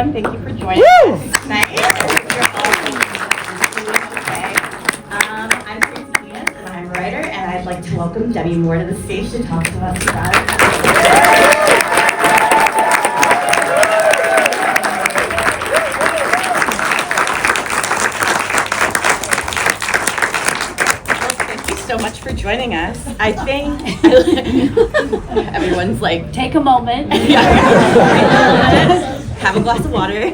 everyone. Thank you for joining us tonight. You're all I'm Kerensa Cadenas, and I'm a writer, and I'd like to welcome Demi Moore to the stage to talk to us about it. So much for joining us. I think everyone's like, take a moment. Have a glass of water.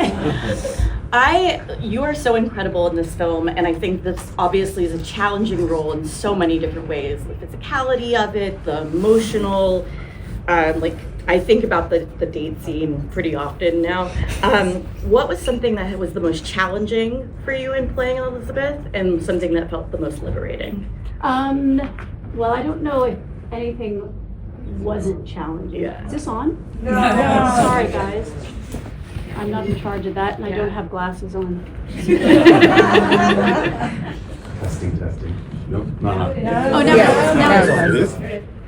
You are so incredible in this film, and I think this obviously is a challenging role in so many different ways. The physicality of it, the emotional, I think about the date scene pretty often now. What was something that was the most challenging for you in playing Elizabeth, and something that felt the most liberating? Well, I don't know if anything wasn't challenging. Yeah. Is this on? No. Sorry, guys. I'm not in charge of that, and I don't have glasses on. Testing. Nope, not on. Oh, no. It is?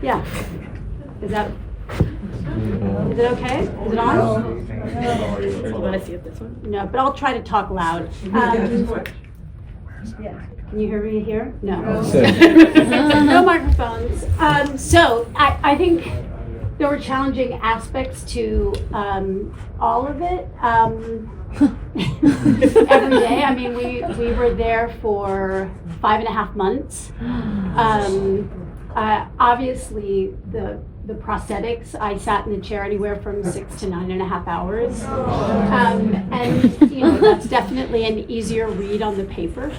Yeah. Is it okay? Is it on? You want to see it this one? No, but I'll try to talk loud. Can you hear me here? No. No microphones. So I think there were challenging aspects to all of it. Every day. I mean, we were there for 5.5 months. Obviously, the prosthetics, I sat in the chair anywhere from 6 to 9.5 hours. And, that's definitely an easier read on the paper.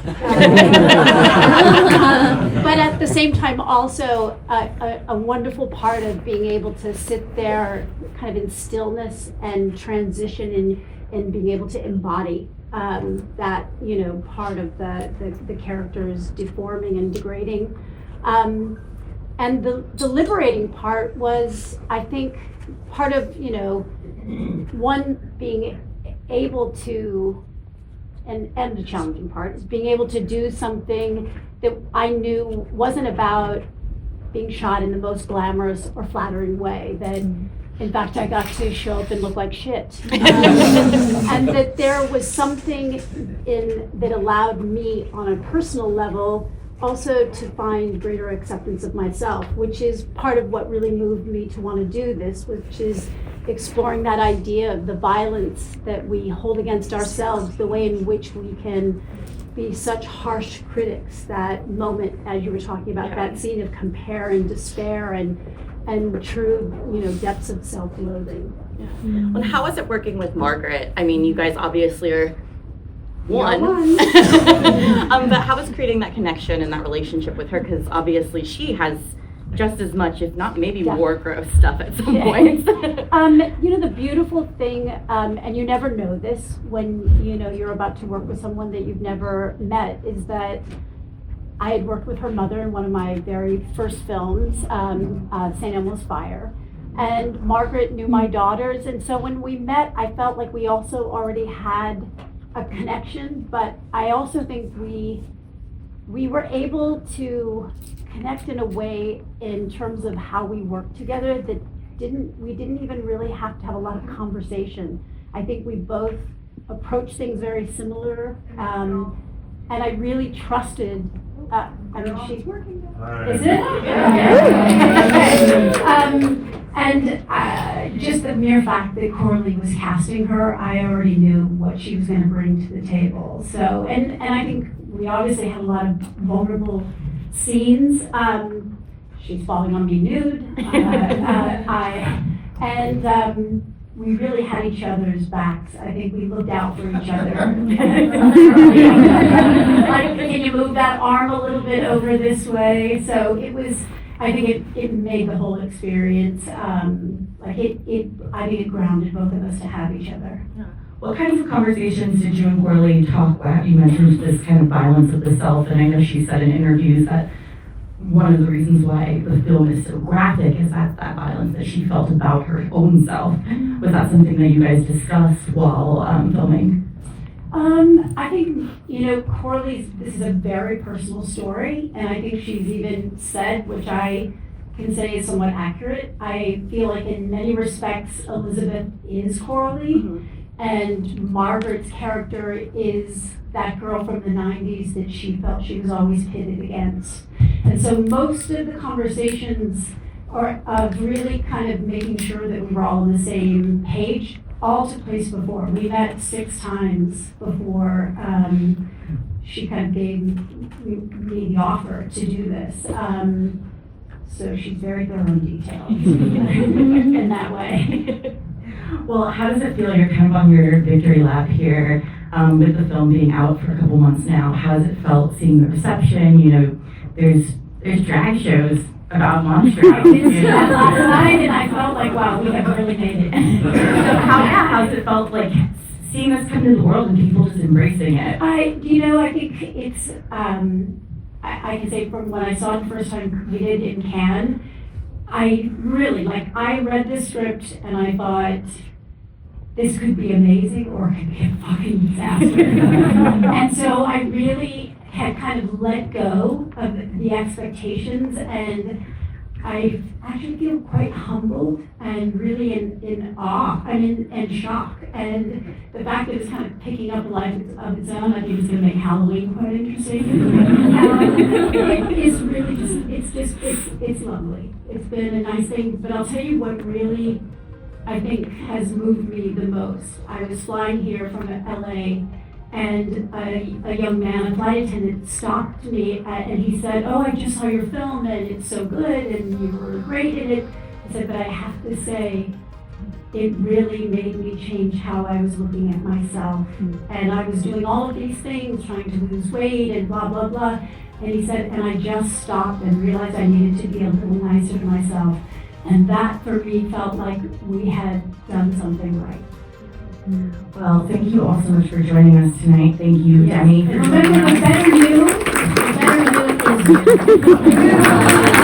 But at the same time, also a wonderful part of being able to sit there kind of in stillness and transition and being able to embody that, part of the characters deforming and degrading. And the liberating part was, I think, part of, one, being able to, and the challenging part is being able to do something that I knew wasn't about being shot in the most glamorous or flattering way. That, in fact, I got to show up and look like shit. And that there was something that allowed me on a personal level also to find greater acceptance of myself, which is part of what really moved me to want to do this, which is exploring that idea of the violence that we hold against ourselves, the way in which we can be such harsh critics. That moment, as you were talking about, that scene of compare and despair and true, depths of self-loathing. Yeah. Well, how was it working with Margaret? I mean, you guys obviously are one. But how was creating that connection and that relationship with her? Because obviously she has just as much, if not maybe more gross stuff at some point. The beautiful thing, and you never know this when you're about to work with someone that you've never met, is that I had worked with her mother in one of my very first films, St. Elmo's Fire. And Margaret knew my daughters, and so when we met, I felt like we also already had a connection, but I also think we were able to connect in a way in terms of how we work together that we didn't even really have to have a lot of conversation. I think we both approached things very similar, and I really trusted. She's working. Is it? And just the mere fact that Coralie was casting her, I already knew what she was going to bring to the table. So, and I think we obviously had a lot of vulnerable scenes. She's falling on me nude. We really had each other's backs. I think we looked out for each other. Like, can you move that arm a little bit over this way? So it was, I think it made the whole experience, I think it grounded both of us to have each other. What kinds of conversations did you and Coralie talk about? You mentioned this kind of violence of the self, and I know she said in interviews that one of the reasons why the film is so graphic is that violence that she felt about her own self. Was that something that you guys discussed while filming? I think, Coralie's, this is a very personal story, and I think she's even said, which I can say is somewhat accurate, I feel like in many respects Elizabeth is Coralie, And Margaret's character is that girl from the 90s that she felt she was always pitted against. And so most of the conversations are of really kind of making sure that we were all on the same page all took place before. We met 6 times before she kind of gave me the offer to do this. So she's very thorough and detailed in that way. Well, how does it feel? You're kind of on your victory lap here with the film being out for a couple months now. How has it felt seeing the reception? You know, there's drag shows about monsters. I did see that last night, and I felt like, wow, we have really made it. So how's it felt like seeing this come into the world and people just embracing it? I think it's, I can say from when I saw it the first time completed in Cannes, I really, I read the script and I thought, this could be amazing or it could be a fucking disaster. And so I really had kind of let go of the expectations, and I actually feel quite humbled and really in awe, and shock. And the fact that it's kind of picking up a life of its own, I think is going to make Halloween quite interesting. It's really it's lovely. It's been a nice thing, but I'll tell you what really, I think, has moved me the most. I was flying here from LA, and a young man, a flight attendant, stopped me and he said, "Oh, I just saw your film and it's so good and you were great in it." I said, "But I have to say, it really made me change how I was looking at myself. And I was doing all of these things, trying to lose weight and blah, blah, blah." And he said, "And I just stopped and realized I needed to be a little nicer to myself." And that for me felt like we had done something right. Well, thank you all so much for joining us tonight. Thank you, Demi, for And joining remember, us. the better you is